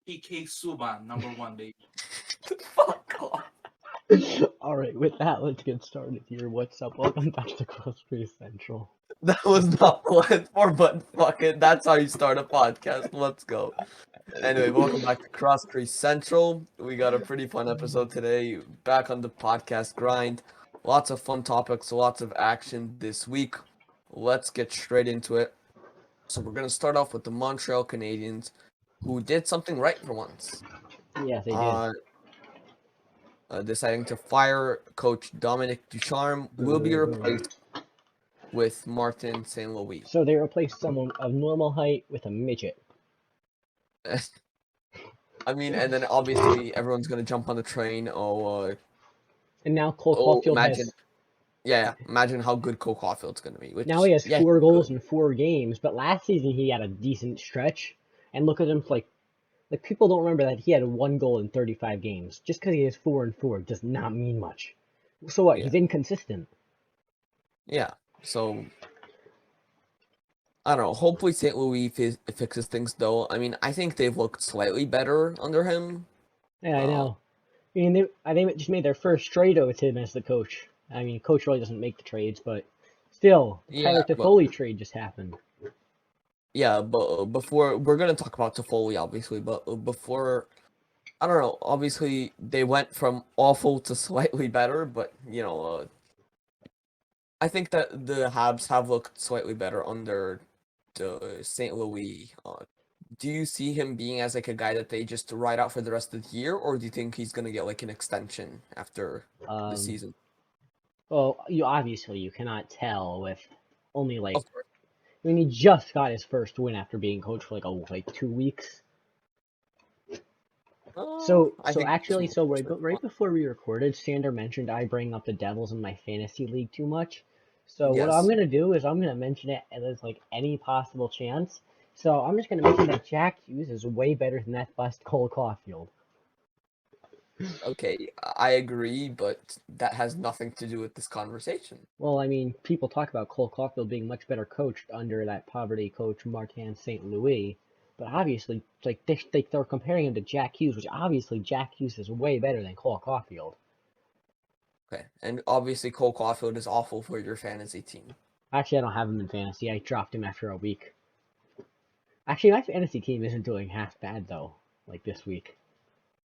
PK Subban, #1, baby. Fuck off. All right, with that, let's get started here. What's up? Welcome back to Crease Central. That was not planned for, but fuck it. That's how you start a podcast. Let's go. Anyway, welcome back to Crease Central. We got a pretty fun episode today. Back on the podcast grind. Lots of fun topics, lots of action this week. Let's get straight into it. So we're gonna start off with the Montreal Canadiens, who did something right for once. Yeah, they did. Deciding to fire coach Dominic Ducharme will be replaced with Martin St. Louis. So they replaced someone of normal height with a midget. I mean, and then obviously everyone's gonna jump on the train. And now Cole Caulfield imagine how good Cole Caulfield's gonna be. Now he has 4 goals in 4 games, but last season he had a decent stretch. And look at him, like people don't remember that he had 1 goal in 35 games. Just because he has 4 and 4 does not mean much. So what? Yeah. He's inconsistent. Yeah. So I don't know. Hopefully St. Louis fixes things, though. I mean, I think they've looked slightly better under him. Yeah, I know. I mean, they just made their first trade with him as the coach. I mean, coach really doesn't make the trades, but still, the Tyler Toffoli trade just happened. Yeah, but before we're gonna talk about Toffoli, obviously, but before, I don't know. Obviously, they went from awful to slightly better, but I think that the Habs have looked slightly better under the St. Louis. Do you see him being as like a guy that they just ride out for the rest of the year, or do you think he's gonna get like an extension after the season? Well, you cannot tell with only I mean, he just got his first win after being coach for like 2 weeks. Right before we recorded, Sander mentioned I bring up the Devils in my fantasy league too much. So what I'm gonna do is I'm gonna mention it as like any possible chance. So I'm just gonna mention that Jack Hughes is way better than that bust Cole Caulfield. Okay, I agree, but that has nothing to do with this conversation. Well, I mean, people talk about Cole Caulfield being much better coached under that poverty coach Martin St. Louis, but obviously, like they're comparing him to Jack Hughes, which obviously Jack Hughes is way better than Cole Caulfield. Okay, and obviously Cole Caulfield is awful for your fantasy team. Actually, I don't have him in fantasy. I dropped him after a week. Actually, my fantasy team isn't doing half bad though, like this week.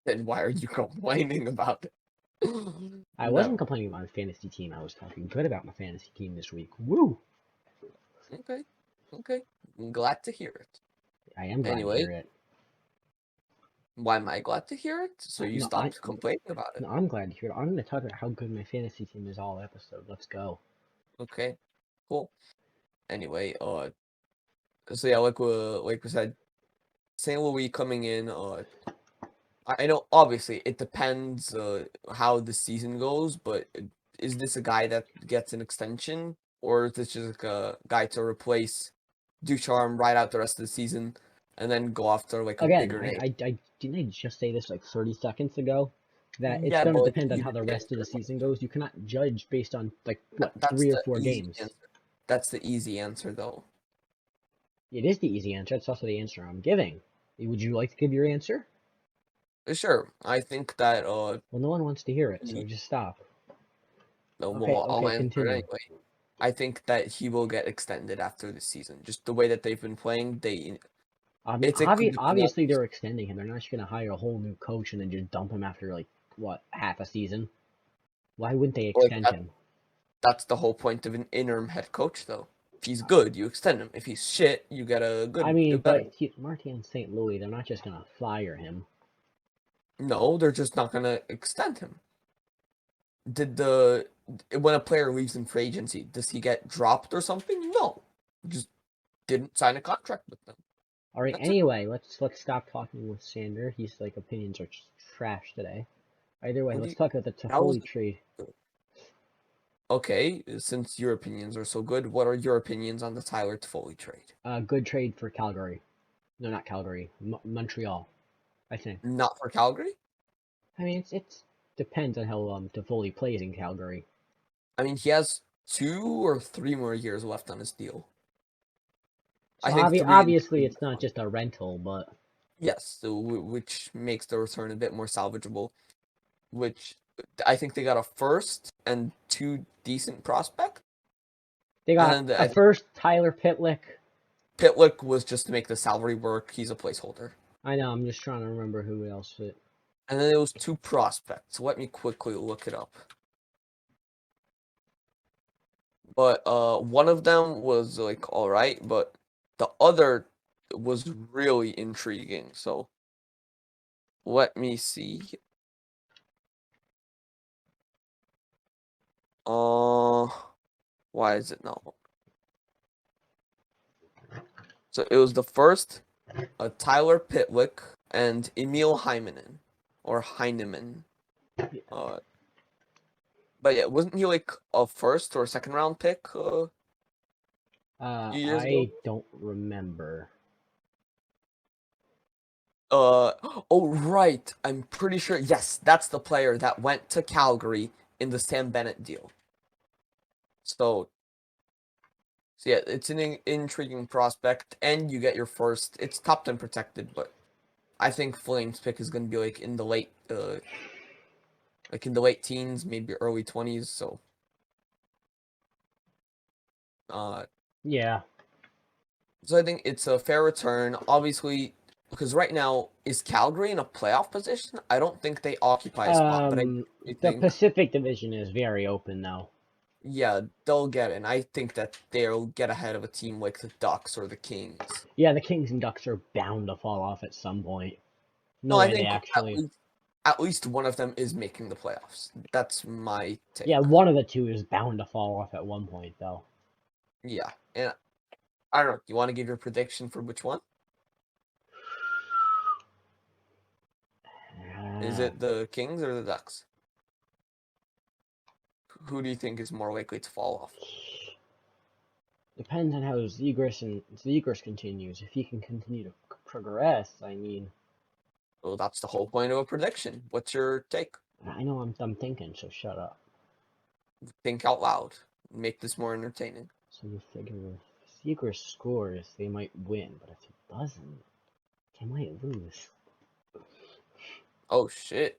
Then why are you complaining about it? I wasn't complaining about my fantasy team. I was talking good about my fantasy team this week. Woo! Okay. I'm glad to hear it. I am glad to hear it. Why am I glad to hear it? So you stopped complaining about it. No, I'm glad to hear it. I'm going to talk about how good my fantasy team is all episode. Let's go. Okay, cool. Anyway, so yeah, like we said, St. Louis coming in, I know, obviously, it depends how the season goes, but is this a guy that gets an extension, or is this just like a guy to replace Ducharme right out the rest of the season, and then go after like a bigger name? Didn't I just say this like 30 seconds ago? That it's going to depend on how the rest of the season goes. You cannot judge based on, 3 or 4 games. That's the easy answer, though. It is the easy answer. It's also the answer I'm giving. Would you like to give your answer? Sure. I think that well, no one wants to hear it, so just stop. No, I'll answer it anyway. I think that he will get extended after the season. Just the way that they've been playing, obviously they're extending him. They're not just gonna hire a whole new coach and then just dump him after half a season. Why wouldn't they extend him? That's the whole point of an interim head coach, though. If he's good, you extend him. If he's shit, you get a good. I mean, but Martin St. Louis, they're not just gonna fire him. No, they're just not gonna extend him. When a player leaves in free agency, does he get dropped or something? No, just didn't sign a contract with them. All right. Anyway, let's stop talking with Sander. He's opinions are trash today. Either way, let's talk about the Toffoli trade. Okay, since your opinions are so good, what are your opinions on the Tyler Toffoli trade? Good trade for Calgary. No, not Calgary. Montreal, I think. Not for Calgary? I mean, it depends on how Toffoli plays in Calgary. I mean, he has 2 or 3 more years left on his deal. So obviously, it's not just a rental, but Yes, so which makes the return a bit more salvageable. Which I think they got a first and 2 decent prospects. They got And a first, Tyler Pitlick. Pitlick was just to make the salary work. He's a placeholder. I know. I'm just trying to remember who else fit. And then there was 2 prospects. Let me quickly look it up. But one of them was like all right, but the other was really intriguing. So let me see. Why is it not? So it was the first, Tyler Pitlick and Emil Heineman, or Heineman. But yeah, wasn't he like a first or second round pick? Few years ago? I don't remember. Oh right, I'm pretty sure. Yes, that's the player that went to Calgary in the Sam Bennett deal. So yeah, it's an intriguing prospect, and you get your first. It's top 10 protected, but I think Flames pick is going to be like in the late teens, maybe early 20s. So yeah. So I think it's a fair return. Obviously, because right now, is Calgary in a playoff position? I don't think they occupy a spot, but I The think, Pacific Division is very open though. yeah, they'll get it. And I think that they'll get ahead of a team like the Ducks or the Kings. Yeah, the Kings and Ducks are bound to fall off at some point. No, I Way they think actually. at least one of them is making the playoffs. That's my take. Yeah, one of the two is bound to fall off at one point though. Yeah, and I don't know. You want to give your prediction for which one? Is it the Kings or the Ducks? Who do you think is more likely to fall off? Depends on how Zegras continues. If he can continue to progress, I mean. Well, that's the whole point of a prediction. What's your take? I know I'm thinking, so shut up. Think out loud. Make this more entertaining. So you figure if Zegras scores, they might win, but if he doesn't, they might lose. Oh shit.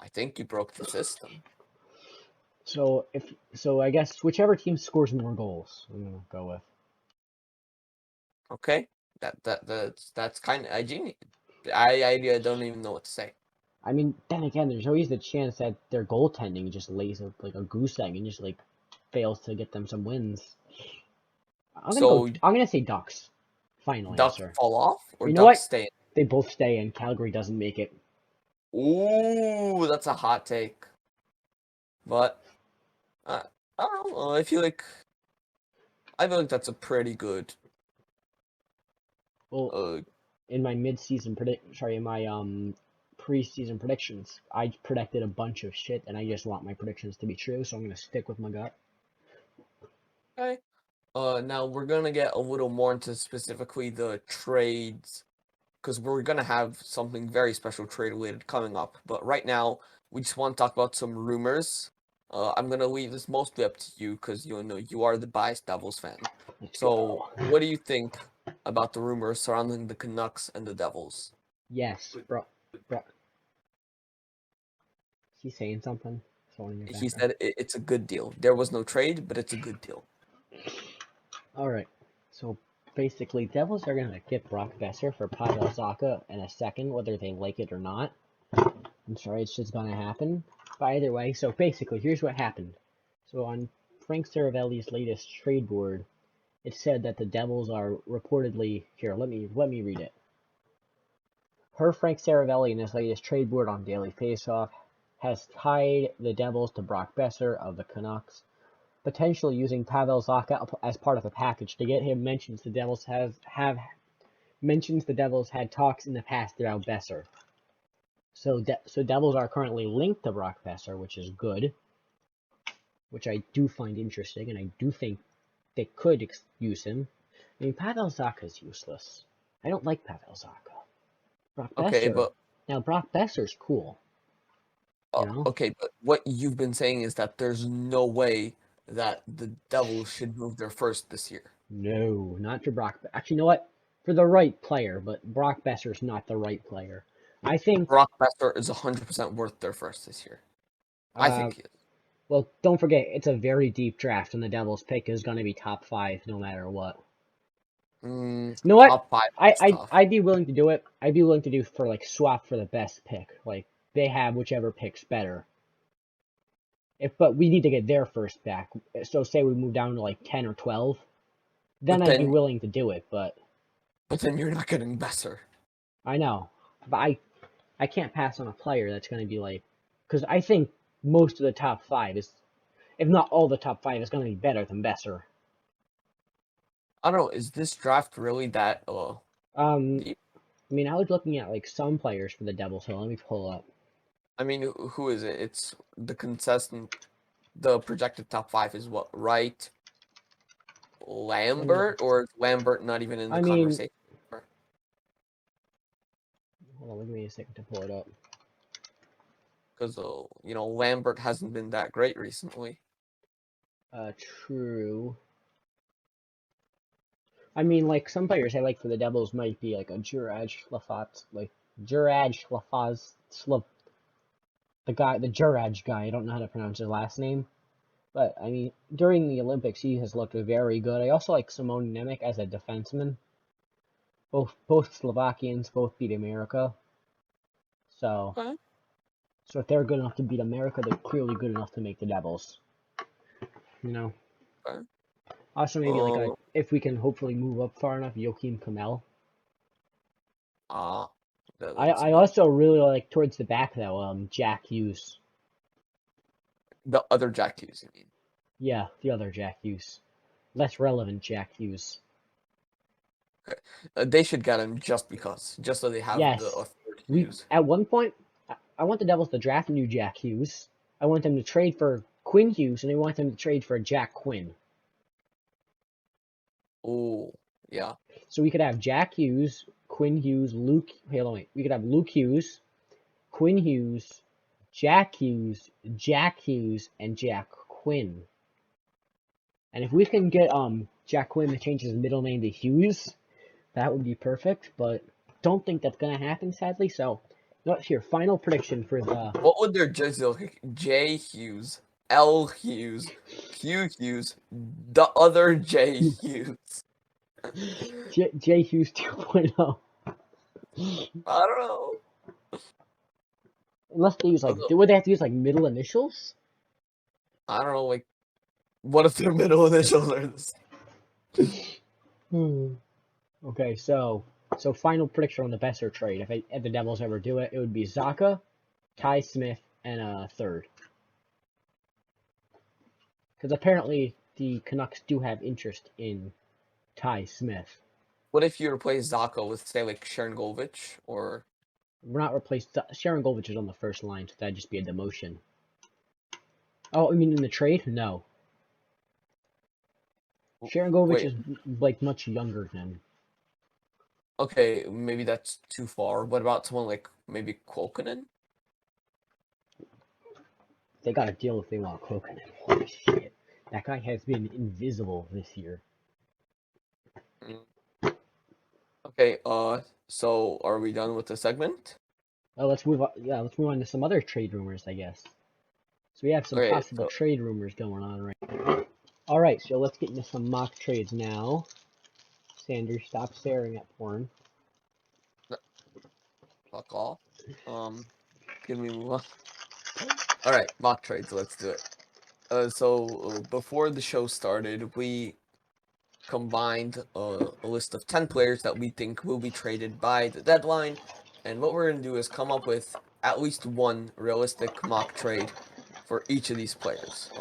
I think you broke the system. So I guess whichever team scores more goals, I'm gonna go with. Okay. That's kind of genius. I don't even know what to say. I mean, then again, there's always the chance that their goaltending just lays up like a goose egg and just like fails to get them some wins. I'm gonna say Ducks. Final Ducks answer. fall off or You know Ducks what? stay in? They both stay and Calgary doesn't make it. Ooh, that's a hot take. But I don't know. I feel like that's a pretty good. Well, in my preseason predictions, I predicted a bunch of shit, and I just want my predictions to be true, so I'm gonna stick with my gut. Okay. Now we're gonna get a little more into specifically the trades, because we're gonna have something very special trade related coming up. But right now, we just want to talk about some rumors. I'm gonna leave this mostly up to you, because you are the biased Devils fan. So, what do you think about the rumors surrounding the Canucks and the Devils? Yes, bro. Is he saying something? He said it's a good deal. There was no trade, but it's a good deal. All right. So basically, Devils are gonna get Brock Besser for Pavel Zacha in a second, whether they like it or not. I'm sorry, it's just gonna happen. But either way, so basically, here's what happened. So on Frank Saravelli's latest trade board, it said that the Devils are reportedly here. Let me read it. Per Frank Saravelli in his latest trade board on Daily Faceoff, has tied the Devils to Brock Besser of the Canucks, potentially using Pavel Zacha as part of a package to get him. Mentions the Devils had talks in the past about Besser. So Devils are currently linked to Brock Besser, which is good, which I do find interesting, and I do think they could use him. I mean, Pavel Zacha is useless. I don't like Pavel Zacha. Brock Okay, Besser. Now, Brock Besser's cool. You know? Okay, but what you've been saying is that there's no way that the Devils should move their first this year. No, not for Brock. Actually, you know what? for the right player, but Brock Besser's not the right player. I think Brock Besser is 100% worth their first this year. I think he is. Well, don't forget, it's a very deep draft, and the Devils' pick is going to be top 5 no matter what. You know what? Top 5 is tough. I'd be willing to do it. I'd be willing to do for like swap for the best pick. Like they have whichever pick's better. But we need to get their first back. So say we move down to like 10 or 12, then I'd be willing to do it. But then you're not getting Besser. I know, but I can't pass on a player that's going to be like, because I think most of the top 5 is, if not all the top 5, is going to be better than Besser. I don't know. Is this draft really that deep? I mean, I was looking at like some players for the Devils, so let me pull up. I mean, who is it? It's the consistent. The projected top 5 is what? Wright, Lambert, or is Lambert not even in the conversation? Hold on, give me a second to pull it up. Because Lambert hasn't been that great recently. True. I mean, like, some players I like for the Devils might be like a Juraj Lafaz, the Juraj guy. I don't know how to pronounce his last name, but I mean, during the Olympics, he has looked very good. I also like Simon Nemec as a defenseman. Both Slovakians both beat America, so if they're good enough to beat America, they're clearly good enough to make the Devils. You know. Okay. Also, maybe like if we can hopefully move up far enough, Joachim Kamel. I also really like towards the back though, Jack Hughes. The other Jack Hughes, you mean? Yeah, the other Jack Hughes. Less relevant Jack Hughes. Okay. They should get him just so they have the authority to use. At one point, I want the Devils to draft a new Jack Hughes. I want them to trade for Quinn Hughes, and I want them to trade for Jack Quinn. Oh, yeah. So we could have Jack Hughes, Quinn Hughes, we could have Luke Hughes, Quinn Hughes, Jack Hughes, and Jack Quinn. And if we can get Jack Quinn to change his middle name to Hughes, that would be perfect. But don't think that's gonna happen, sadly. So, what's your final prediction for the? What would their jersey look like? J Hughes, L Hughes, Q Hughes, the other J Hughes. J Hughes 2.0. I don't know. Unless they use would they have to use like middle initials? I don't know. Like, what if their middle initials are the same? Okay, so final prediction on the Besser trade. If the Devils ever do it, it would be Zacha, Ty Smith, and a third. Because apparently the Canucks do have interest in Ty Smith. What if you replace Zacha with, say, like Sharangovich, or? We're not replaced. Sharangovich is on the first line, so that'd just be a demotion. Oh, I mean in the trade? No. Sharangovich is like much younger than. Okay, maybe that's too far. What about someone like maybe Kuokkanen? They got a deal if they want Kuokkanen. Holy shit. That guy has been invisible this year. Okay, so are we done with the segment? Let's move on. Yeah, let's move on to some other trade rumors, I guess. So we have some possible trade rumors going on right now. Alright, so let's get into some mock trades now. Sanders, stop staring at porn. Fuck off. Can we move on? Alright, mock trades, let's do it. So before the show started, we combined a list of 10 players that we think will be traded by the deadline, and what we're going to do is come up with at least one realistic mock trade for each of these players.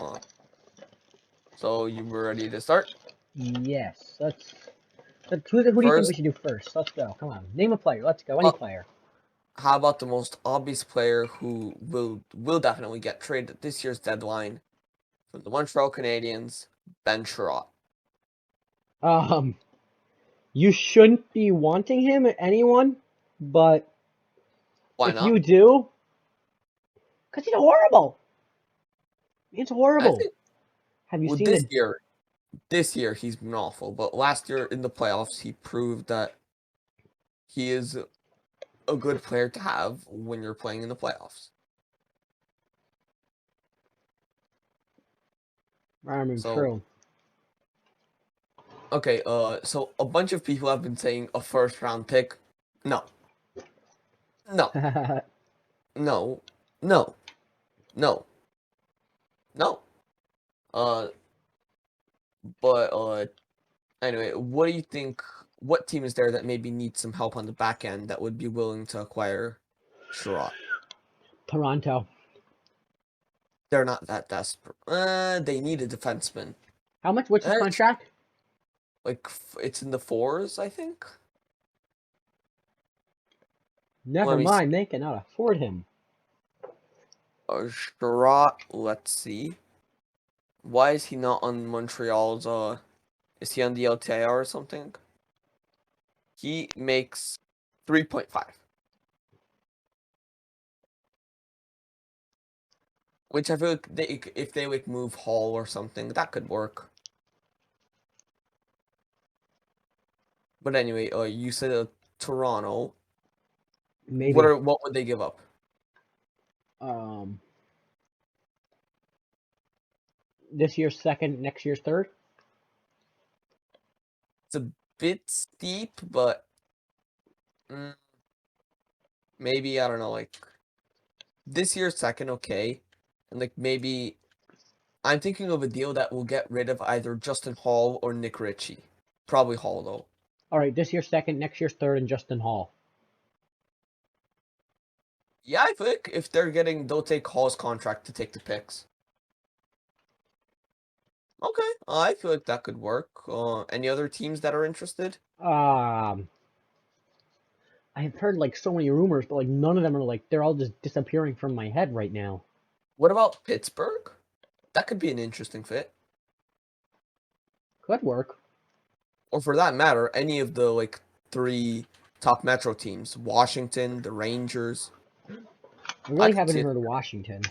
So you were ready to start? Yes. Who do you think we should do first? Let's go. Come on. Name a player. Let's go. Any player. How about the most obvious player who will definitely get traded at this year's deadline from the Montreal Canadiens, Ben Sherot? You shouldn't be wanting him, anyone, but why not? You do, because he's horrible. He's horrible. Have you seen This year he's been awful, but last year in the playoffs he proved that he is a good player to have when you're playing in the playoffs. I mean, true. Okay, so a bunch of people have been saying a first round pick. No. No. No. No. No. No. But anyway, what do you think? What team is there that maybe needs some help on the back end that would be willing to acquire Sherot? Toronto. They're not that desperate. They need a defenseman. How much? What's his contract? Like, it's in the 4s, I think. Never mind, they cannot afford him. Sherot, let's see. Why is he not on Montreal's, is he on the LTIR or something? He makes 3.5. Which I feel like if they like move Hall or something, that could work. But anyway, you said Toronto. Maybe. What would they give up? This year's second, next year's third? It's a bit steep, but maybe, I don't know, like this year's second, okay. And like maybe I'm thinking of a deal that will get rid of either Justin Hall or Nick Ritchie. Probably Hall though. Alright, this year's second, next year's third, and Justin Hall. Yeah, I think if they'll take Hall's contract to take the picks. Okay, I feel like that could work. Any other teams that are interested? I've heard like so many rumors, but like none of them are like they're all just disappearing from my head right now. What about Pittsburgh? That could be an interesting fit. Could work. Or for that matter, any of the like 3 top Metro teams: Washington, the Rangers. I really haven't heard of Washington.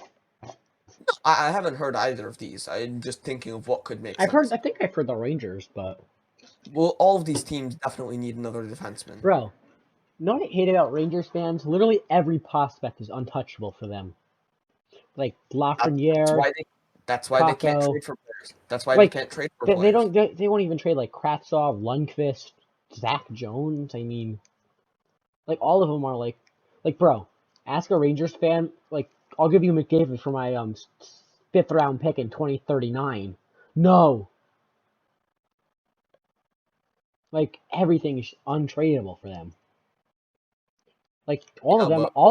I haven't heard either of these. I'm just thinking of what could make sense. I think I've heard the Rangers, but well, all of these teams definitely need another defenseman. Bro, you know what I hate about Rangers fans? Literally every prospect is untouchable for them. Like Lafreniere. That's why they can't trade for players. That's why like, they can't trade for players. They won't even trade like Kravtsov, Lundqvist, Zach Jones. I mean, like all of them are like bro, ask a Rangers fan. Like, I'll give you McDavid for my 5th round pick in 2039. No. Like everything is untradeable for them. Like all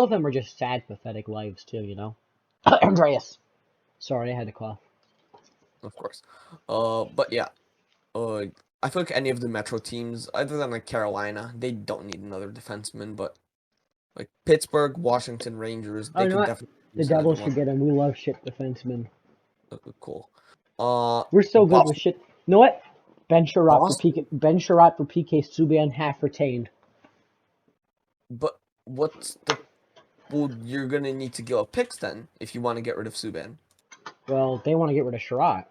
of them are just sad, pathetic lives too. You know. Andreas. Sorry, I had to cough. Of course. But yeah. I feel like any of the Metro teams, other than like Carolina, they don't need another defenseman. But like Pittsburgh, Washington, Rangers, they can definitely. The Devils should get him. We love shit defensemen. Cool. We're so good with shit. You know what? Ben Sherot for PK Subban, half retained. But what's the? Well, you're gonna need to give up picks then if you want to get rid of Subban. Well, they want to get rid of Sherot.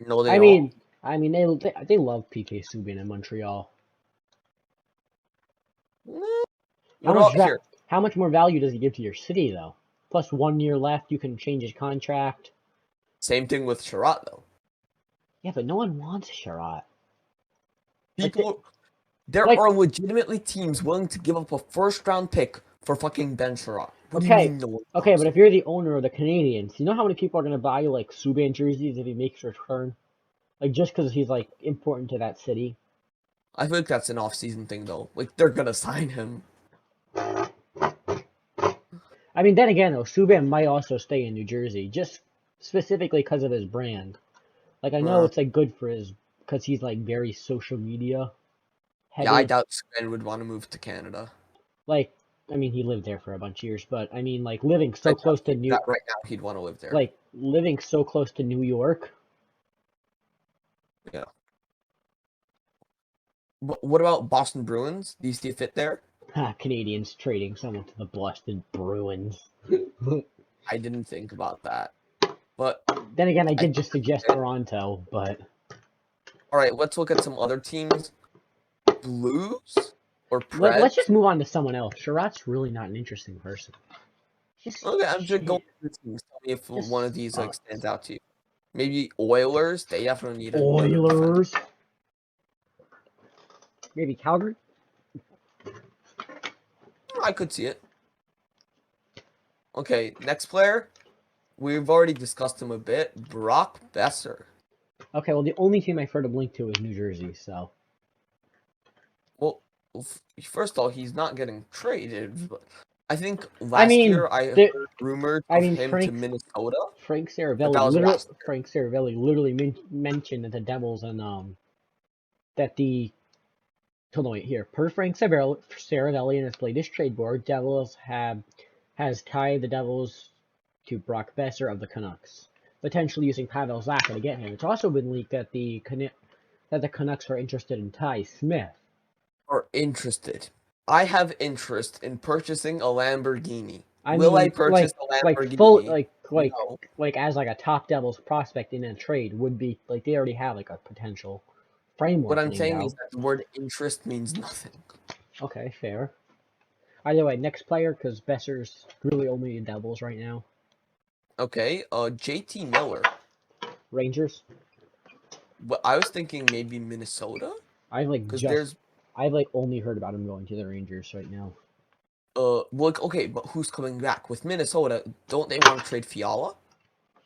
No, they don't. I mean, they love PK Subban in Montreal. How much more value does he give to your city, though? Plus 1 year left, you can change his contract. Same thing with Sherot, though. Yeah, but no one wants Sherot. There are legitimately teams willing to give up a first-round pick for fucking Ben Sherot. What do you mean no one wants Okay, but if you're the owner of the Canadiens, you know how many people are going to buy you, like, Subban jerseys if he makes a return? Like, just because he's, like, important to that city? I feel like that's an off-season thing, though. Like, they're going to sign him. I mean, then again, though, Subban might also stay in New Jersey, just specifically because of his brand. Like, I know it's, like, good for because he's, like, very social media heavy. Yeah, I doubt Subban would want to move to Canada. Like, I mean, he lived there for a bunch of years, but, I mean, like, living so close to New York. Right now, he'd want to live there. Like, living so close to New York. Yeah. What about Boston Bruins? Do you see a fit there? Canadians trading someone to the Boston Bruins. I didn't think about that. But then again, I did just suggest Toronto, but... Alright, let's look at some other teams. Blues? or Pret. Let's just move on to someone else. Sherot's really not an interesting person. Okay, I'm just going through teams. Tell me if one of these like stands out to you. Maybe Oilers. They definitely need another defender. Oilers. Maybe Calgary. I could see it. Okay, next player. We've already discussed him a bit. Brock Besser. Okay, well, the only team I've heard him linked to is New Jersey, so. Well, first of all, he's not getting traded. But I think last year I heard rumors of him to Minnesota. Frank Seravalli literally mentioned that the Devils and per Frank Seravalli and his latest trade board, Devils has tied the Devils to Brock Besser of the Canucks, potentially using Pavel Zacha to get him. It's also been leaked that the Canucks are interested in Ty Smith. Are interested. I have interest in purchasing a Lamborghini. Will I purchase a Lamborghini? Like as like a top Devils prospect in a trade would be like they already have like a potential framework. What I'm saying is that the word interest means nothing. Okay, fair. Either way, next player, because Besser's really only in Devils right now. Okay, JT Miller. Rangers. But I was thinking maybe Minnesota. I've only heard about him going to the Rangers right now. Okay, but who's coming back with Minnesota? Don't they want to trade Fiala?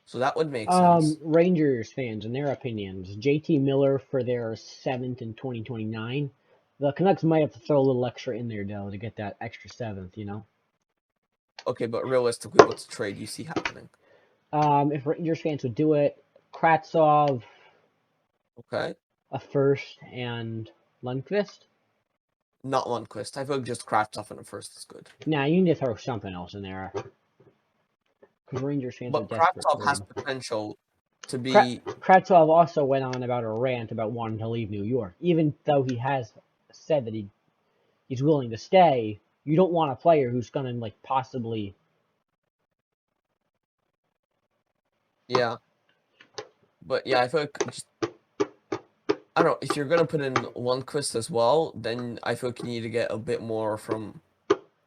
So that would make sense. Rangers fans, in their opinions, JT Miller for their 7th in 2029. The Canucks might have to throw a little extra in there, though, to get that extra 7th, you know? Okay, but realistically, what's the trade you see happening? If Rangers fans would do it, Kravtsov. Okay. A first and Lundqvist? Not Lundqvist. I feel like just Kravtsov and a first is good. Nah, you need to throw something else in there. Because Rangers fans are desperate. But Kravtsov has potential to be... Kravtsov also went on about a rant about wanting to leave New York. Even though he has said that he's willing to stay, you don't want a player who's going to, like, possibly... Yeah. But, yeah, I feel like just... I don't know, if you're going to put in Lundqvist as well, then I feel like you need to get a bit more from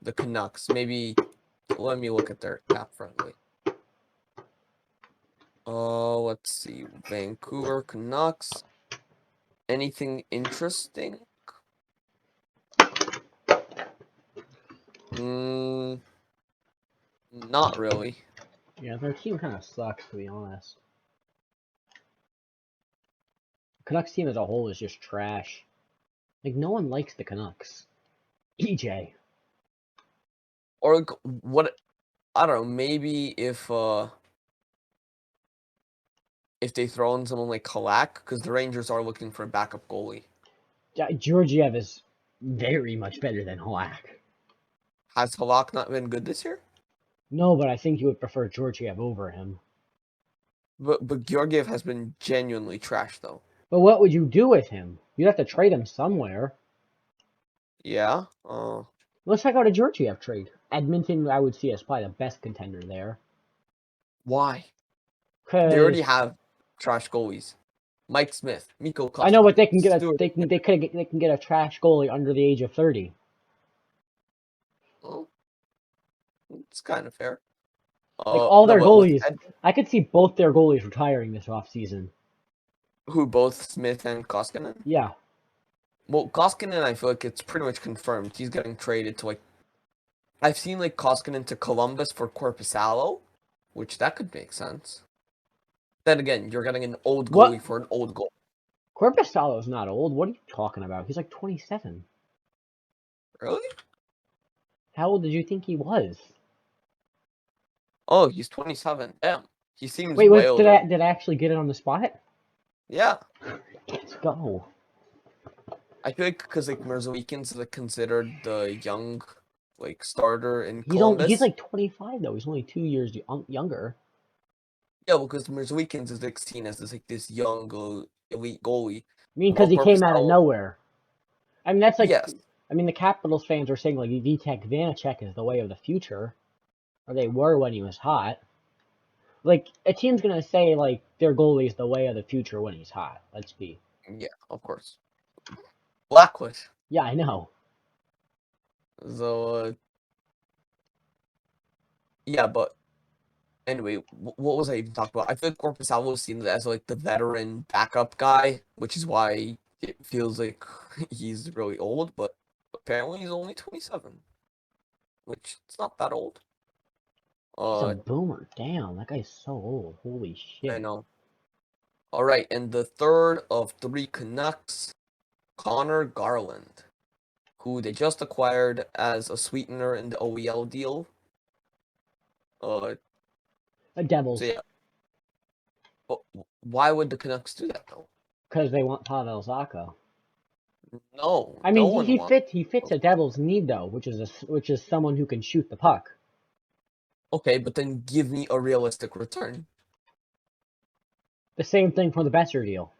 the Canucks. Maybe, let me look at their cap friendly. Let's see, Vancouver Canucks. Anything interesting? Not really. Yeah, their team kind of sucks, to be honest. Canucks team as a whole is just trash. Like, no one likes the Canucks. EJ. Or, like, what... I don't know, maybe if they throw in someone like Halak, because the Rangers are looking for a backup goalie. Georgiev is very much better than Halak. Has Halak not been good this year? No, but I think you would prefer Georgiev over him. But Georgiev has been genuinely trash, though. But what would you do with him? You'd have to trade him somewhere. Yeah? Let's check out a Georgiev trade. Edmonton, I would see as probably the best contender there. Why? They already have trash goalies. Mike Smith, Mikko Koskinen. I know, but they can get a trash goalie under the age of 30. Oh, it's kind of fair. Like all their goalies, I could see both their goalies retiring this offseason. Who, both Smith and Koskinen? Yeah. Well, Koskinen, I feel like it's pretty much confirmed. He's getting traded to, like... I've seen, like, Koskinen to Columbus for Korpisalo, which that could make sense. Then again, you're getting an old goalie for an old goalie. Korpisalo's not old. What are you talking about? He's like 27. Really? How old did you think he was? Oh, he's 27. Damn. He seems way older. Did I actually get it on the spot? Yeah. Let's go. I feel like because like Merzlikins is like considered the young like starter in Columbus. He's like 25 though. He's only 2 years younger. Yeah, well, because Merzlikins is like seen as this young elite goalie. I mean, because he came out of nowhere. I mean, that's like. Yes. I mean, the Capitals fans are saying like Vitek Vanacek is the way of the future, or they were when he was hot. Like a team's gonna say like their goalie is the way of the future when he's hot. Let's be. Yeah, of course. Blackwood. Yeah, I know. So, yeah, but anyway, what was I even talking about? I feel like Corpusalo was seen as like the veteran backup guy, which is why it feels like he's really old, but apparently he's only 27, which it's not that old. He's a boomer. Damn, that guy's so old. Holy shit. I know. All right, and the third of 3 Canucks, Connor Garland, who they just acquired as a sweetener in the OEL deal. Devils. So yeah. But why would the Canucks do that though? Because they want Pavel Zacha. No, I no mean, one he wants. fits a Devils need though, which is someone who can shoot the puck. Okay, but then give me a realistic return. The same thing for the Besser deal.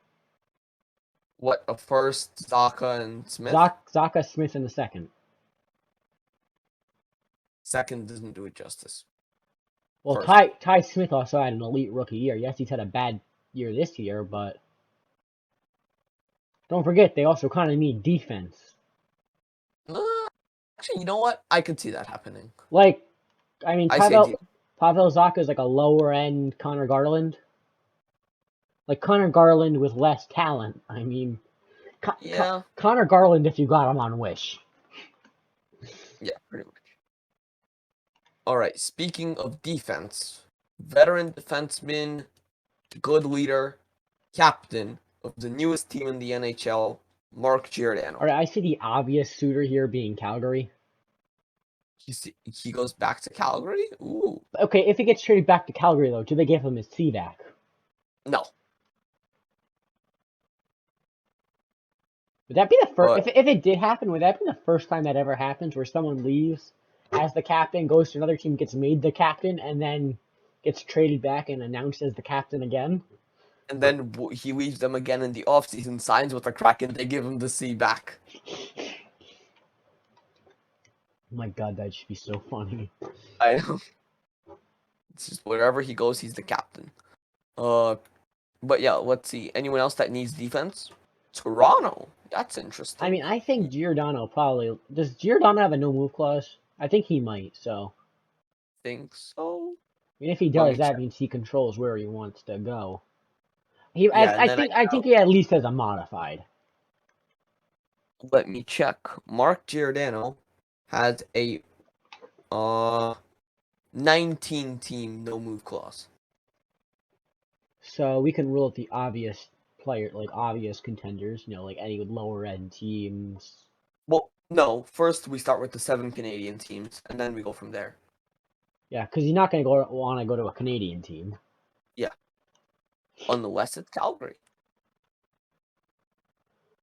What, a first, Zacha and Smith? Zacha, Smith in the second. Second doesn't do it justice. Well, First. Ty Smith also had an elite rookie year. Yes, he's had a bad year this year, but don't forget they also kind of need defense. Actually, you know what? I could see that happening. Like, I mean, I say Pavel Zacha is like a lower end Connor Garland. Like Connor Garland with less talent. I mean, yeah. Connor Garland if you got him on Wish. Yeah, pretty much. All right, speaking of defense, veteran defenseman, good leader, captain of the newest team in the NHL, Mark Giordano. All right, I see the obvious suitor here being Calgary. He goes back to Calgary? Ooh. Okay, if he gets traded back to Calgary, though, do they give him his C back? No. Would that be the first? If it did happen, would that be the first time that ever happens, where someone leaves as the captain, goes to another team, gets made the captain, and then gets traded back and announced as the captain again? And then he leaves them again in the offseason, signs with the Kraken, they give him the C back. Oh my god, that should be so funny. I know. It's just wherever he goes, he's the captain. But yeah, let's see. Anyone else that needs defense? Toronto. That's interesting. I mean, I think Giordano probably... Does Giordano have a no-move clause? I think he might, so... Think so? I mean, if he does, that means he controls where he wants to go. I think he at least has a modified. Let me check. Mark Giordano has a 19-team no-move clause. So we can rule out the obvious player, like obvious contenders, like any lower-end teams. Well, no. First, we start with the 7 Canadian teams, and then we go from there. Yeah, because you're not going to want to go to a Canadian team. Yeah. Unless it's Calgary.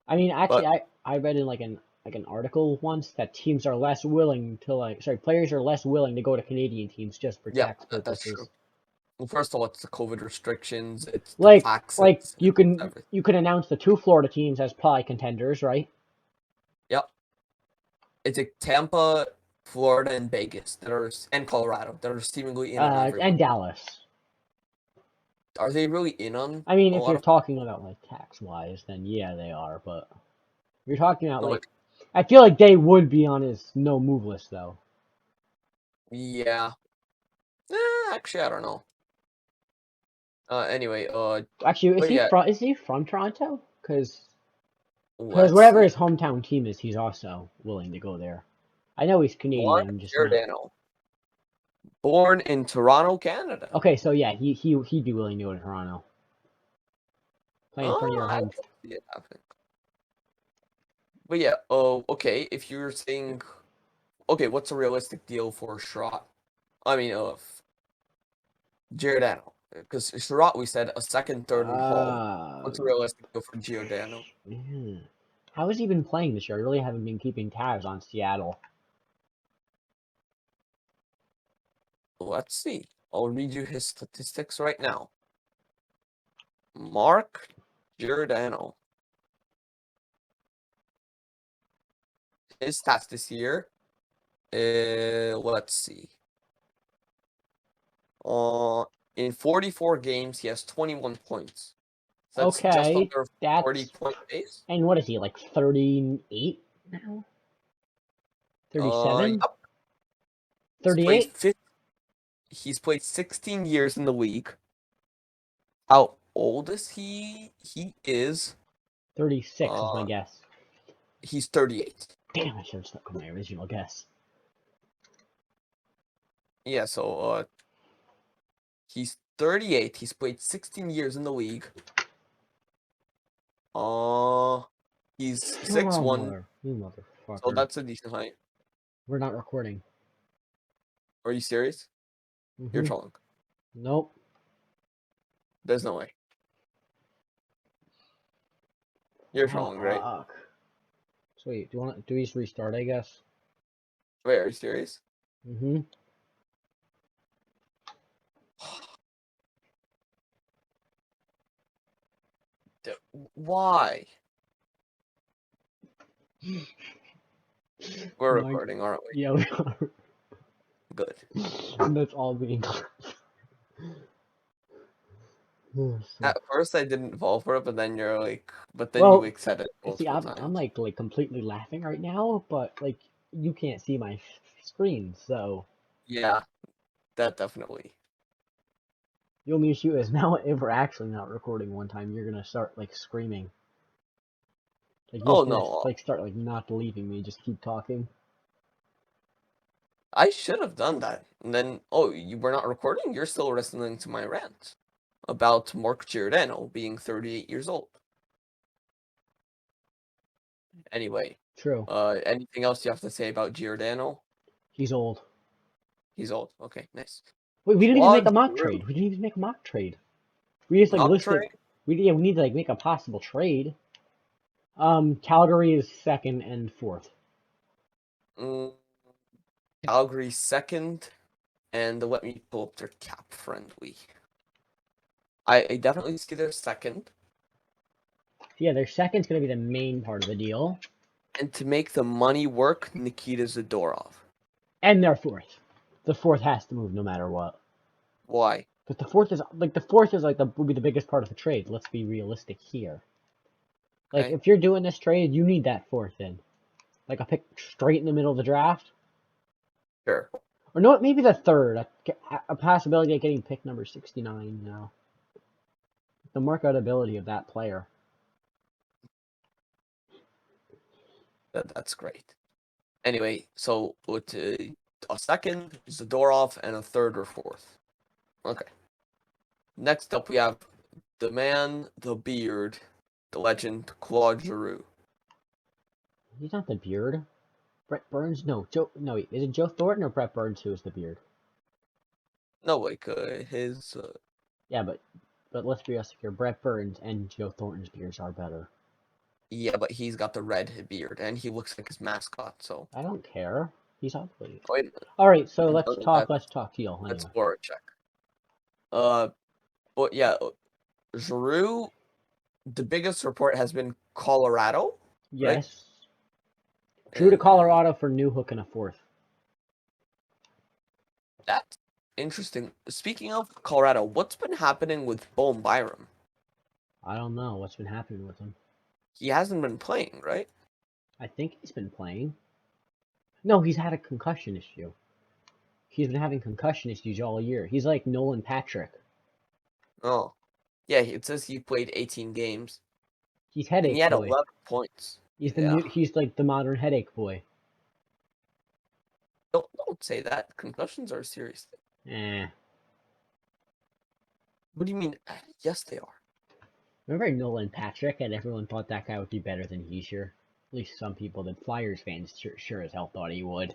I mean, actually, I read in like an article once that teams are less willing to players are less willing to go to Canadian teams just for tax purposes. That's true. Well, first of all, it's the COVID restrictions. It's the like taxes, you can announce the 2 Florida teams as probably contenders, right? Yep. It's like Tampa, Florida, and Vegas and Colorado that are seemingly in on everyone. And Dallas. Are they really in on? I mean, if you're talking about like tax wise, then yeah, they are. But if you're talking about I feel like they would be on his no move list though. Yeah. Actually, I don't know. Anyway, actually, is he from Toronto? Because whatever his hometown team is, he's also willing to go there. I know he's Canadian. I'm just Giordano. Born in Toronto, Canada. Okay, so yeah, he'd be willing to go to Toronto. Playing for your home. But yeah, okay, if you're saying, okay, what's a realistic deal for Sherot? I mean, Giordano. Because Sherot, we said a second, third, and home. What's a realistic deal for Giordano? Yeah. How has he been playing this year? I really haven't been keeping tabs on Seattle. Let's see. I'll read you his statistics right now. Mark Giordano. His stats this year. Let's see. In 44 games, he has 21 points. So that's just under 40 point base. And what is he, like 38 now? 37? Yup. 38? He's played 16 years in the league. How old is he? He is 36 is my guess. he's 38. Damn, I should have stuck with my original guess. Yeah, so he's 38. He's played 16 years in the league. He's 6'1", You motherfucker. so that's a decent height. We're not recording. Are you serious? You're trolling. Nope. There's no way. You're trolling, right? Fuck. So wait, do we just restart, I guess? Wait, are you serious? Mm-hmm. Why? We're Mike, recording, aren't we? Yeah, we are. Good. And that's all being. At first, I didn't fall for it, but then you're like, Well, you accept it See, multiple I'm times. like completely laughing right now, but like you can't see my screen, so Yeah, that definitely. the only issue is now if we're actually not recording one time, you're gonna start like screaming. Like you're Oh just gonna no, like start like not believing me, just keep talking. I should have done that. And then, you were not recording? You're still listening to my rant about Mark Giordano being 38 years old. Anyway, True. anything else you have to say about Giordano? He's old. He's old. Okay, nice. Wait, we didn't even make a Claude mock Giroux. trade. We didn't even make a mock trade. We just like Mock listed. trade? We need to like make a possible trade. Calgary is second and fourth. Calgary second, and let me pull up their cap friendly. I definitely see their second. Yeah, their second's gonna be the main part of the deal. And to make the money work, Nikita Zadorov. And their fourth. The fourth has to move no matter what. Why? But the fourth is would be the biggest part of the trade. Let's be realistic here. Like Okay. if you're doing this trade, you need that fourth in. Like a pick straight in the middle of the draft. Sure. Or no, maybe the third. A possibility of getting pick number 69 now. The markout ability of that player. That's great. Anyway, so with a second, Zadorov, and a third or fourth. Okay. Next up, we have the man, the beard, the legend, Claude Giroux. He's not the beard. Brett Burns? No, Joe. No, wait. Is it Joe Thornton or Brett Burns who is the beard? No, like his. Yeah, but let's be honest here. Brett Burns and Joe Thornton's beards are better. Yeah, but he's got the red beard, and he looks like his mascot. So I don't care. He's ugly. wait, All right, so no, let's talk teal. Anyway. Let's score a check. But yeah, Giroux. The biggest report has been Colorado. Yes. Right? Drew to Colorado for Newhook and a fourth. That's interesting. Speaking of Colorado, what's been happening with Bohm Byram? I don't know what's been happening with him. He hasn't been playing, right? I think he's been playing. No, he's had a concussion issue. He's been having concussion issues all year. He's like Nolan Patrick. Oh. Yeah, it says he played 18 games. He's headache And he had boy. 11 points. He's like the modern headache boy. Don't say that. Concussions are a serious thing. Eh. What do you mean? Yes, they are. Remember Nolan Patrick, and everyone thought that guy would be better than Heisher? At least some people, the Flyers fans, sure as hell thought he would.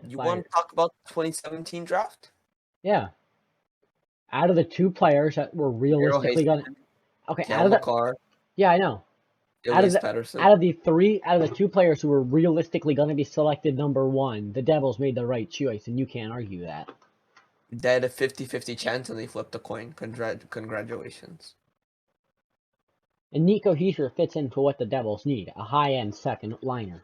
You want to talk about the 2017 draft? Yeah. Out of the two players that were realistically gonna, yeah, I know. Out of the two players who were realistically gonna be selected number one, the Devils made the right choice, and you can't argue that. They had a 50-50 chance, and they flipped a coin. Congratulations. And Nico Heisher fits into what the Devils need, a high-end second liner.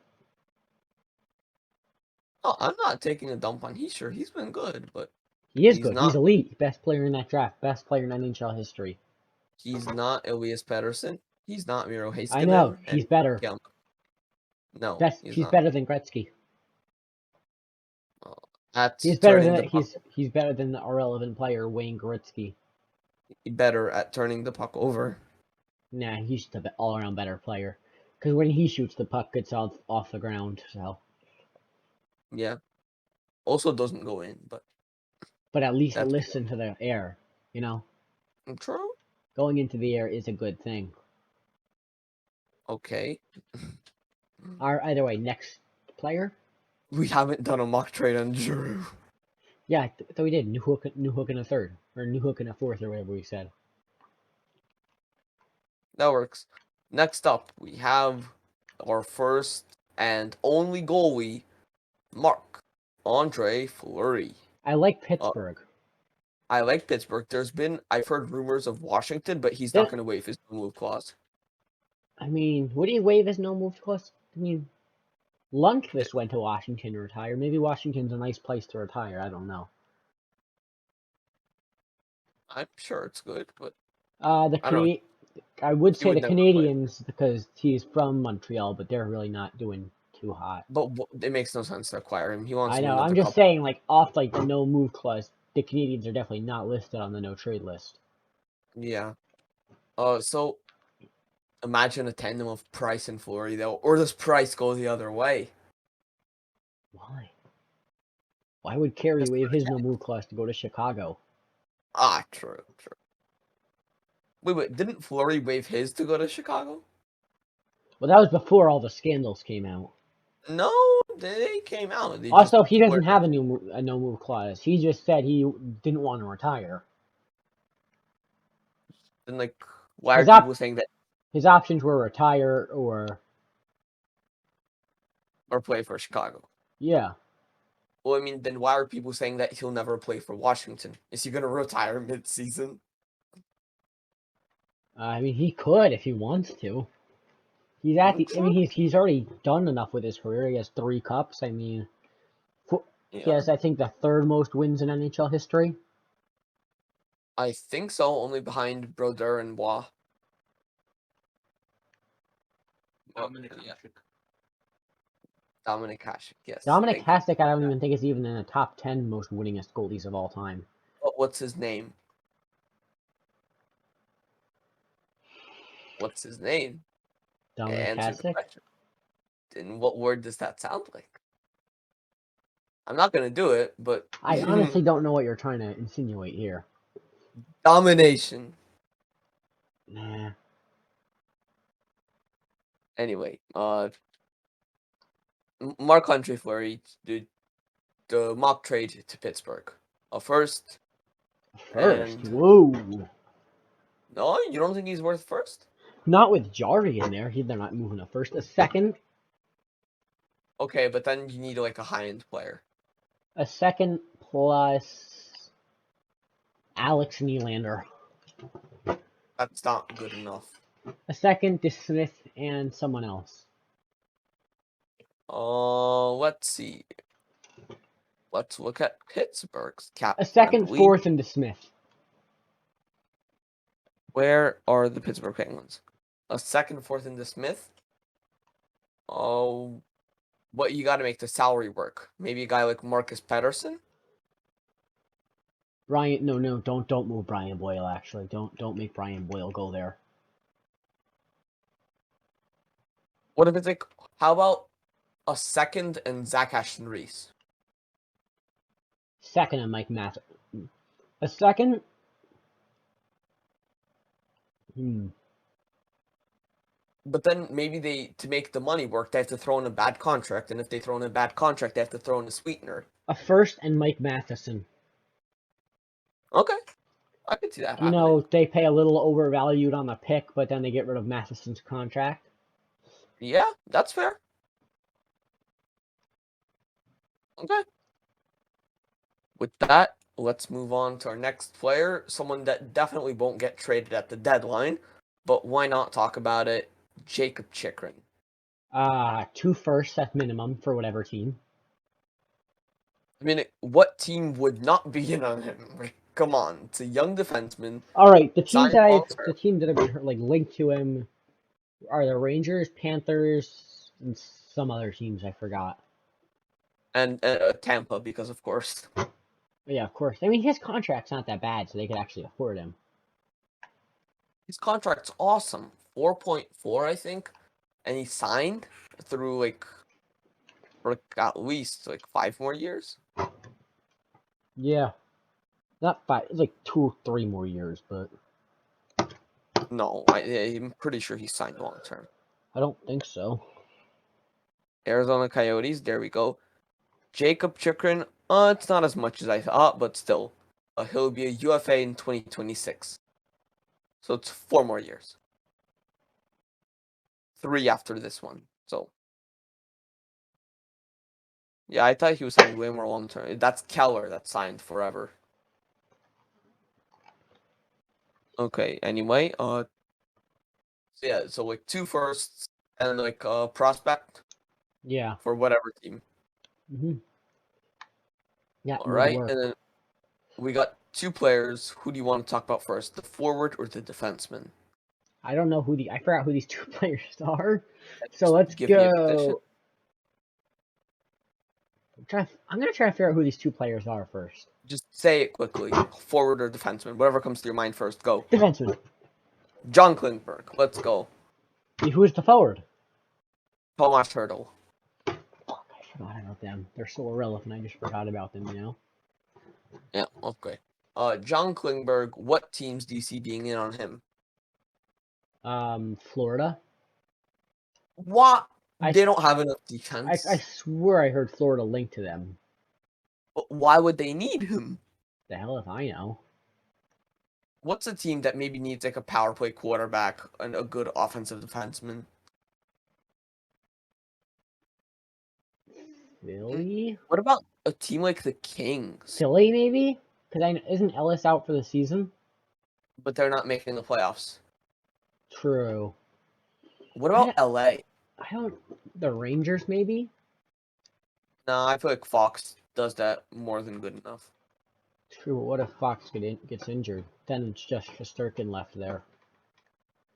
Oh, I'm not taking a dump on Heisher. He's been good, but he is good. He's elite. Best player in that draft. Best player in NHL history. He's not Elias Pettersson. He's not Miro Heiskanen. I know. He's better. No, he's He's not. better than Gretzky. At He's better turning than the puck. he's better than the irrelevant player Wayne Gretzky. Better at turning the puck over. Nah, he's just an all-around better player. Because when he shoots, the puck gets off the ground. So. Yeah. Also doesn't go in, but. But at least it That's lifts into the air. You know. true. Going into the air is a good thing. Okay. Either way, next player. We haven't done a mock trade on Giroux. Yeah, I thought we did. New hook in a third, or new hook in a fourth, or whatever we said. That works. Next up, we have our first and only goalie, Marc-Andre Fleury. I like Pittsburgh. I like Pittsburgh. I've heard rumors of Washington, but he's not going to waive his no-move clause. I mean, would he waive his no-move clause? I mean, Lundqvist went to Washington to retire. Maybe Washington's a nice place to retire. I don't know. I'm sure it's good, but I would say the never play. Canadiens because he's from Montreal, but they're really not doing too hot. But it makes no sense to acquire him. He wants. I know. I'm just saying, like off like the no-move clause, the Canadiens are definitely not listed on the no-trade list. Yeah. So imagine a tandem of Price and Fleury, though, or does Price go the other way? Why? Why would Carey waive his no-move clause to go to Chicago? True. Wait, didn't Fleury waive his to go to Chicago? Well, that was before all the scandals came out. No, they came out. Also, he doesn't have a no-move clause. He just said he didn't want to retire. Then, like, why are people saying that? His options were retire or play for Chicago. Yeah. Well, I mean, then why are people saying that he'll never play for Washington? Is he going to retire mid-season? I mean, he could if he wants to. He's at the. I mean, he's already done enough with his career. He has 3 cups. I mean, he has, I think, the 3rd most wins in NHL history. I think so, only behind Brodeur and Bois. Dominic Hasek, yes. Dominic Hasek, I don't even think is even in the top 10 most winningest goalies of all time. But what's his name? Dominic Hasek? In what word does that sound like? I'm not going to do it, but... I honestly don't know what you're trying to insinuate here. Domination. Nah. Anyway, Marc-Andre Fleury, the mock trade to Pittsburgh. A first. Whoa. No, you don't think he's worth first? Not with Jarry in there. They're not moving a first. A second. Okay, but then you need like a high-end player. A second plus Alex Nylander. That's not good enough. A second, DeSmith, and someone else. Let's see. Let's look at Pittsburgh's cap. A second, fourth, and DeSmith. Where are the Pittsburgh Penguins? A second, fourth, and DeSmith? Oh, what you got to make the salary work? Maybe a guy like Marcus Pettersson? No, don't move Brian Boyle. Actually, don't make Brian Boyle go there. What if it's like? How about a second and Zach Aston-Reese? Second and Mike Matheson. A second. But then maybe to make the money work, they have to throw in a bad contract, and if they throw in a bad contract, they have to throw in a sweetener. A first and Mike Matheson. Okay, I could see that happening. You know, they pay a little overvalued on the pick, but then they get rid of Matheson's contract. Yeah, that's fair. Okay. With that, let's move on to our next player, someone that definitely won't get traded at the deadline, but why not talk about it? Jacob Chychrun. 2 firsts at minimum for whatever team. I mean, what team would not be in on him? Come on, it's a young defenseman. All right, the teams that have been linked to him are the Rangers, Panthers, and some other teams I forgot. And Tampa, because of course. But yeah, of course. I mean, his contract's not that bad, so they could actually afford him. His contract's awesome. 4.4, I think. And he signed through for at least 5 more years. Yeah. Not 5. It's like 2 or 3 more years, but No, I'm pretty sure he signed long term. I don't think so. Arizona Coyotes, there we go. Jacob Chikrin, it's not as much as I thought, but still. He'll be a UFA in 2026. So it's 4 more years. 3 after this one. So yeah, I thought he was signed way more long term. That's Keller that signed forever. Okay, anyway, so yeah, so 2 firsts and a prospect Yeah. for whatever team. Yeah, All would right, work. and then we got 2 players. Who do you want to talk about first, the forward or the defenseman? I don't know I forgot who these 2 players are. So let's Give me a position. go. I'm gonna try to figure out who these 2 players are first. Just say it quickly. Forward or defenseman, whatever comes to your mind first. Go. Defenseman. John Klingberg. Let's go. Who is the forward? Tomas Hertl. Fuck, I forgot about them. They're so irrelevant. I just forgot about them. Yeah. Okay. John Klingberg. What teams do you see being in on him? Florida. What? They don't have enough defense. I swear I heard Florida linked to them. But why would they need him? The hell if I know. What's a team that maybe needs a power play quarterback and a good offensive defenseman? Philly? What about a team like the Kings? Philly, maybe? Because isn't Ellis out for the season? But they're not making the playoffs. True. What about LA? The Rangers, maybe? No, I feel like Fox does that more than good enough. True, but what if Fox gets injured? Then it's just Shesterkin left there.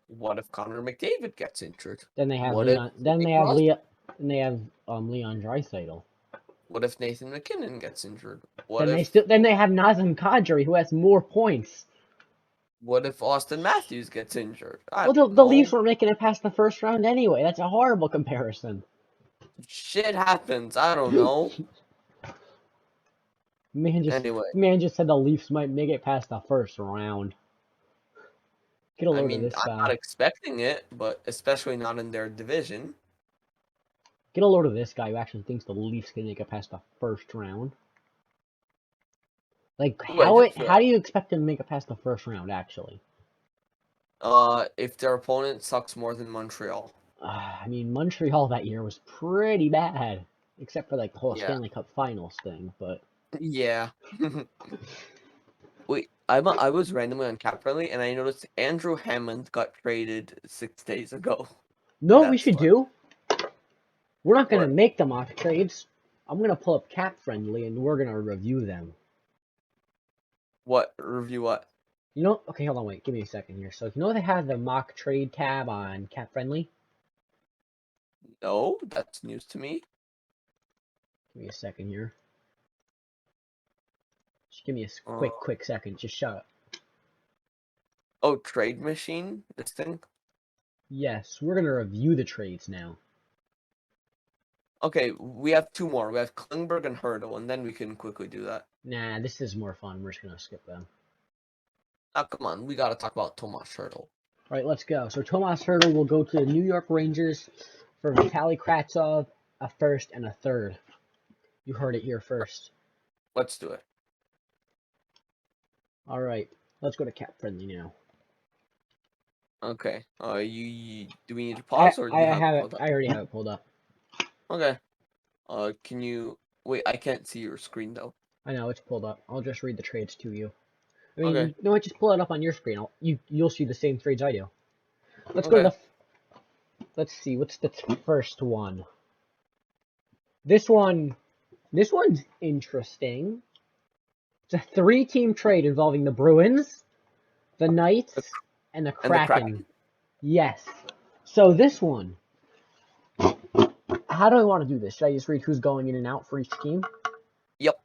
What if Connor McDavid gets injured? Then they have What Leon. if Then they Sidney have Crosby? Leon. Then they have Leon Draisaitl. What if Nathan McKinnon gets injured? Then they have Nazem Kadri, who has more points. What if Austin Matthews gets injured? Well, the Leafs weren't making it past the first round anyway. That's a horrible comparison. Shit happens. I don't know. Man just said the Leafs might make it past the first round. Get a load of this guy. I'm not expecting it, but especially not in their division. Get a load of this guy who actually thinks the Leafs can make it past the first round. How do you expect them to make it past the first round, actually? If their opponent sucks more than Montreal. Montreal that year was pretty bad. Except for the whole Stanley Cup Finals thing, but... Yeah. Wait, I was randomly on Cap Friendly, and I noticed Andrew Hammond got traded 6 days ago. No, we should do. We're not going to make the mock trades. I'm going to pull up Cap Friendly, and we're going to review them. What? Review what? Okay, hold on, wait. Give me a second here. So, they have the mock trade tab on Cap Friendly? No, that's news to me. Give me a second here. Just give me a quick second. Just shut up. Oh, Trade Machine? This thing? Yes, we're going to review the trades now. Okay, we have 2 more. We have Klingberg and Hertl, and then we can quickly do that. Nah, this is more fun. We're just going to skip them. Oh, come on. We got to talk about Tomas Hertl. All right, let's go. So Tomas Hertl will go to the New York Rangers for Vitaly Kravtsov, a first and a third. You heard it here first. Let's do it. All right, let's go to Cap Friendly now. Okay. Do we need to pause or do you have it pulled up? I already have it pulled up. Okay. Can you wait? I can't see your screen though. I know it's pulled up. I'll just read the trades to you. I mean, okay. No, just pull it up on your screen. You'll see the same trades I do. Let's go to let's see. What's the first one? This one's interesting. It's a 3-team trade involving the Bruins, the Knights, and the Kraken. Yes. So this one. how do I want to do this? Should I just read who's going in and out for each team? Yep.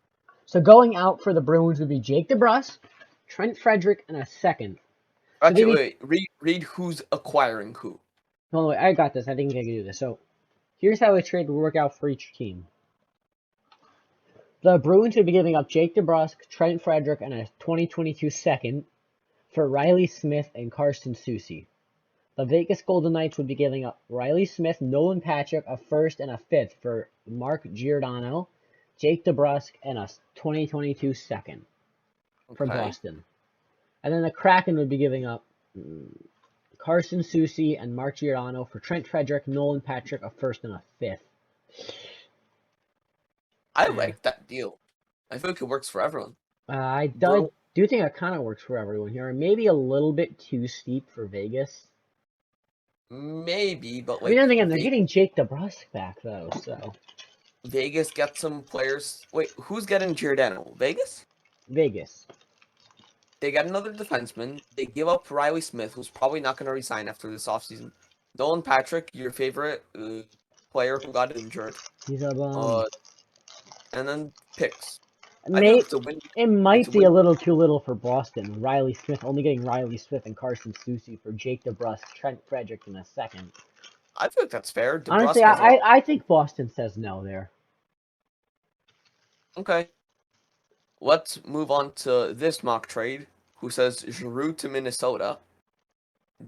So going out for the Bruins would be Jake DeBrusk, Trent Frederick, and a second. Actually, wait. Read who's acquiring who. No, wait, I got this. I think I can do this. So here's how a trade would work out for each team. The Bruins would be giving up Jake DeBrusk, Trent Frederick, and a 2022 second for Riley Smith and Carson Soucy. The Vegas Golden Knights would be giving up Riley Smith, Nolan Patrick, a first and a fifth for Mark Giordano, Jake DeBrusk, and a 2022 second from Boston. And then the Kraken would be giving up Carson Soucy and Mark Giordano for Trent Frederick, Nolan Patrick, a first and a fifth. I like that deal. I feel like it works for everyone. I do think it kind of works for everyone here. Maybe a little bit too steep for Vegas. Maybe, but I mean, again, they're getting Jake DeBrusk back though, so Vegas gets some players. Wait, who's getting Giordano? Vegas? Vegas. They got another defenseman. They give up Riley Smith, who's probably not going to resign after this offseason. Nolan Patrick, your favorite player who got injured. He's a bum. And then picks. It might be a little too little for Boston. Riley Smith, only getting Riley Smith and Carson Soucy for Jake DeBrusk, Trent Frederick in a second. I think that's fair. DeBrusk honestly, I think Boston says no there. Okay. Let's move on to this mock trade. Who says Sherot to Minnesota?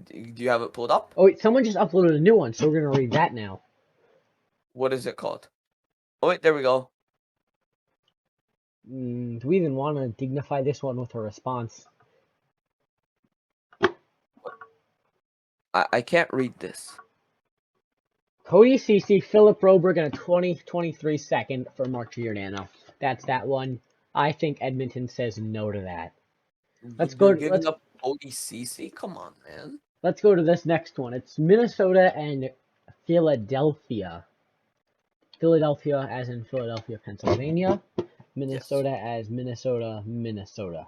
Do you have it pulled up? Oh wait, someone just uploaded a new one, so we're gonna read that now. What is it called? Oh wait, there we go. Do we even want to dignify this one with a response? I can't read this. Cody Ceci, Philip Broberg, and a 2023 second for Mark Giordano. That's that one. I think Edmonton says no to that. Let's go. Giving up Cody Ceci? Come on, man. Let's go to this next one. It's Minnesota and Philadelphia. Philadelphia as in Philadelphia, Pennsylvania. Minnesota as Minnesota, Minnesota.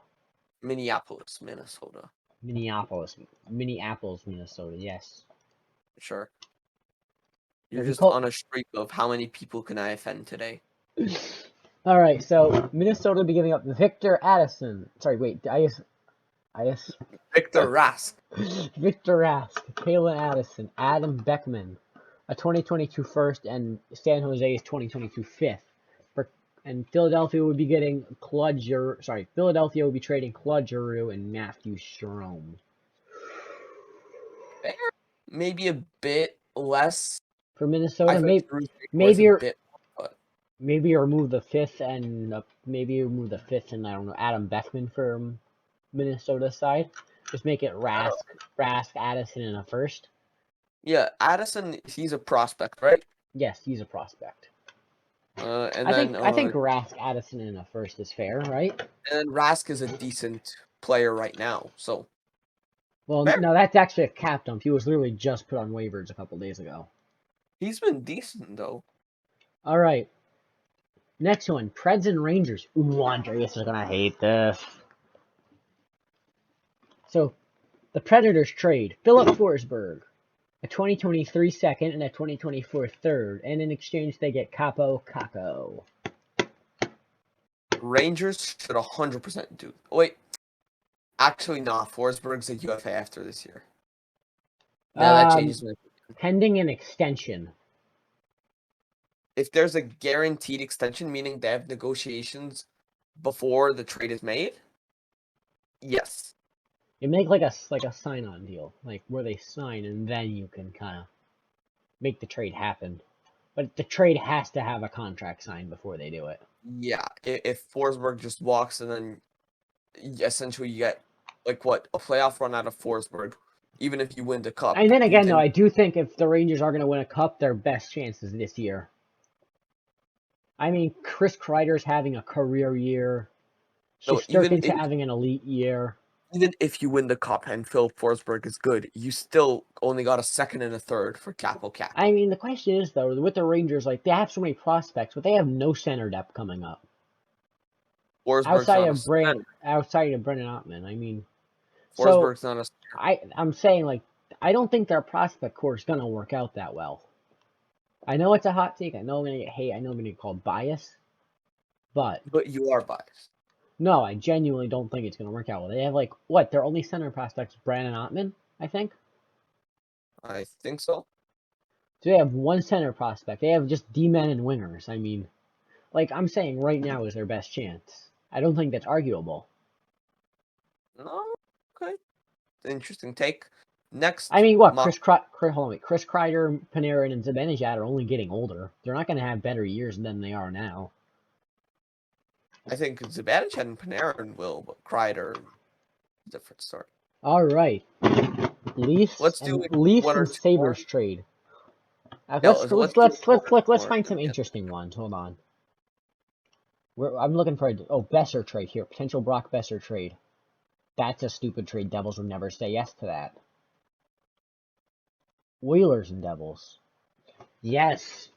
Minneapolis, Minnesota. Minneapolis, Minnesota, yes. Sure. You're just on a streak of how many people can I offend today. Alright, so Minnesota will be giving up Victor Addison. Sorry, wait, Victor Rask. Victor Rask, Kalen Addison, Adam Beckman, a 2022 first, and San Jose's 2022 fifth. And Philadelphia would be getting Philadelphia would be trading Claude Giroux and Matthew Strome. Fair. Maybe a bit less for Minnesota. Maybe remove the fifth and I don't know, Adam Beckman for Minnesota side. Just make it Rask, Addison, and a first. Yeah, Addison, he's a prospect, right? Yes, he's a prospect. I think Rask, Addison, and a first is fair, right? And Rask is a decent player right now, so. Well, no, that's actually a cap dump. He was literally just put on waivers a couple days ago. He's been decent though. All right. Next one, Preds and Rangers. Ooh, Andreas is gonna hate this. So, the Predators trade Philip Forsberg, a 2023 second, and a 2024 third, and in exchange they get Capo Caco. Rangers should 100% do. Oh, wait, actually, not. Forsberg's a UFA after this year. Now that changes my opinion. Pending an extension. If there's a guaranteed extension, meaning they have negotiations before the trade is made, yes. You make like a sign-on deal, like where they sign, and then you can kind of make the trade happen. But the trade has to have a contract signed before they do it. Yeah, if Forsberg just walks and then essentially you get a playoff run out of Forsberg, even if you win the cup. And then again, though, I do think if the Rangers are going to win a cup, their best chances this year. I mean, Chris Kreider's having a career year. Shesterkin's having an elite year. Even if you win the cup and Phil Forsberg is good, you still only got a second and a third for Capo Caco. I mean, the question is, though, with the Rangers, like, they have so many prospects, but they have no center depth coming up. Outside of Brendan Ottman, I mean. Forsberg's not a center. I'm saying, like, I don't think their prospect core is going to work out that well. I know it's a hot take. I know I'm gonna get hate. I know I'm gonna get called biased. But you are biased. no, I genuinely don't think it's gonna work out well. They have like what? Their only center prospects, Brandon Ottman, I think. I think so. So they have one center prospect. They have just D-men and wingers. I mean, like I'm saying right now is their best chance. I don't think that's arguable. No, okay. Interesting take. Next, I mean, what? Hold on, wait. Chris Kreider, Panarin, and Zibanejad are only getting older. They're not going to have better years than they are now. I think Zibanejad and Panarin will, but Kreider, different story. All right. Leafs Let's do Leafs one or and two Sabres more. trade. Yeah, Let's let's let's do let's one let's or let's, two let's more, find and some then we have interesting ones. Hold on. I'm looking for a Besser trade here. Potential Brock Besser trade. That's a stupid trade. Devils would never say yes to that. Oilers and Devils. Yes.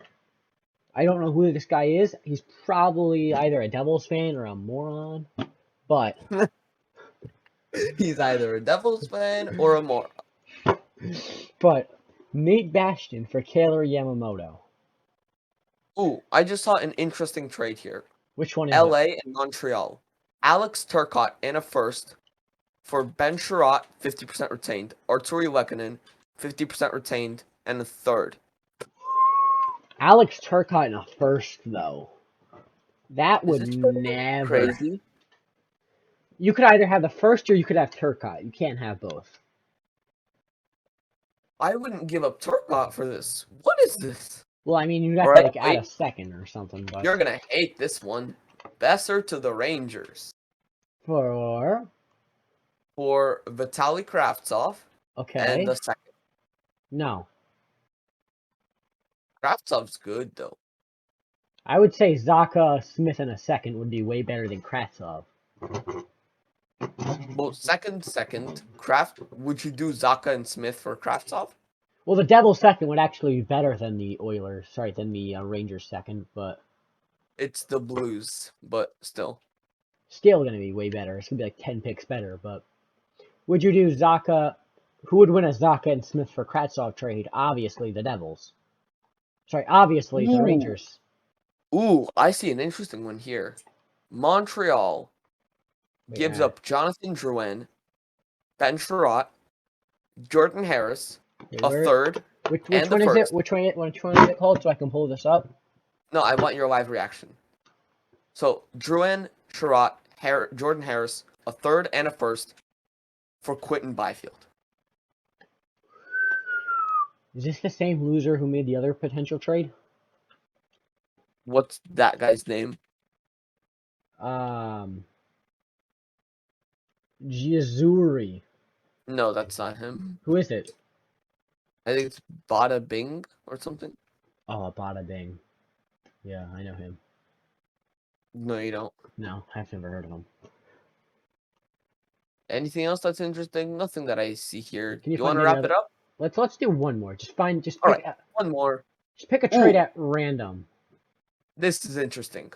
I don't know who this guy is. He's probably either a Devils fan or a moron. But He's either a Devils fan or a moron. Nate Bastion for Taylor Yamamoto. Ooh, I just saw an interesting trade here. Which one is it? LA and Montreal. Alex Turcotte and a first for Ben Sherot, 50% retained. Arturi Lehkonen, 50% retained, and a third. Alex Turcotte in a first, though. That Is would this never. crazy? You could either have the first or you could have Turcotte. You can't have both. I wouldn't give up Turcotte for this. What is this? Well, I mean, you'd have All to right, add a wait. second or something. But You're gonna hate this one. Besser to the Rangers for Vitaly Kravtsov and okay, the second. no, Kravtsov's good though. I would say Zaka Smith in a second would be way better than Kravtsov. Well, second. Would you do Zaka and Smith for Kravtsov? Well, the Devils second would actually be better than the Oilers. Sorry, than the Rangers second, but It's the Blues, but still. still gonna be way better. It's gonna be like 10 picks better. But would you do Zaka? Who would win a Zaka and Smith for Kravtsov trade? Obviously, the Devils. Sorry, obviously the Ooh. Rangers. Ooh, I see an interesting one here. Montreal gives up Jonathan Drouin, Ben Sherratt, Jordan Harris, a third, Which and the one is it? first. Which one is it called? So I can pull this up. No, I want your live reaction. So, Drouin, Sherratt, Jordan Harris, a third and a first for Quentin Byfield. Is this the same loser who made the other potential trade? What's that guy's name? Giazuri. No, that's not him. Who is it? I think it's Bada Bing or something. Oh, Bada Bing. Yeah, I know him. No, you don't. No, I've never heard of him. Anything else that's interesting? Nothing that I see here. Can you You want to find any wrap it other? up? Let's do one more. Just pick All right, one more. just pick a trade Ooh. at random. This is interesting.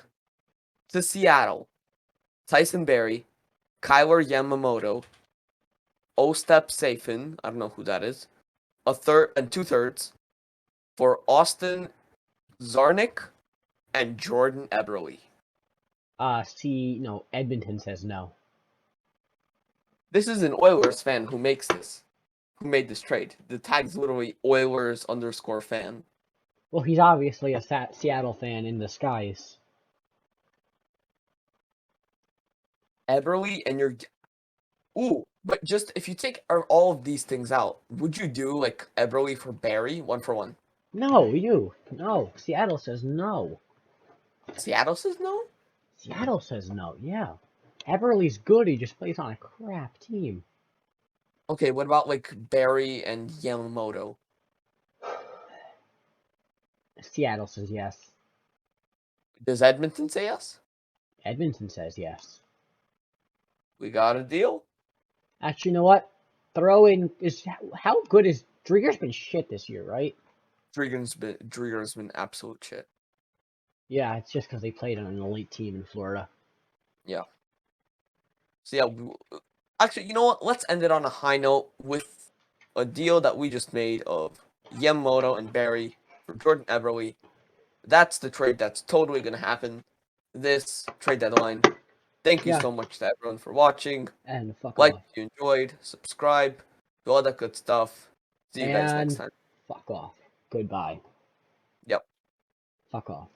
To Seattle, Tyson Berry, Kyler Yamamoto, Ostep Safin, I don't know who that is, a third and 2/3 for Austin Zarnik and Jordan Eberle. No, Edmonton says no. This is an Oilers fan who made this trade. The tag's literally Oilers_fan. Well, he's obviously a Seattle fan in disguise. Eberle and your... Ooh, but just if you take all of these things out, would you do like Eberle for Barry 1-for-1? No. Seattle says no. Seattle says no? Seattle says no, yeah. Eberle's good, he just plays on a crap team. Okay, what about like Barry and Yamamoto? Seattle says yes. Does Edmonton say yes? Edmonton says yes. We got a deal. Actually, you know what? Throw in how good is Drieger's been shit this year, right? Drieger's been absolute shit. Yeah, it's just because they played on an elite team in Florida. Yeah. So yeah, actually, you know what? Let's end it on a high note with a deal that we just made of Yamamoto and Barry for Jordan Eberle. That's the trade that's totally going to happen this trade deadline. Thank you Yeah. so much to everyone for watching. And fuck Like off. if you enjoyed, subscribe, do all that good stuff. See you guys next And time. fuck off. Goodbye. Yep. Fuck off.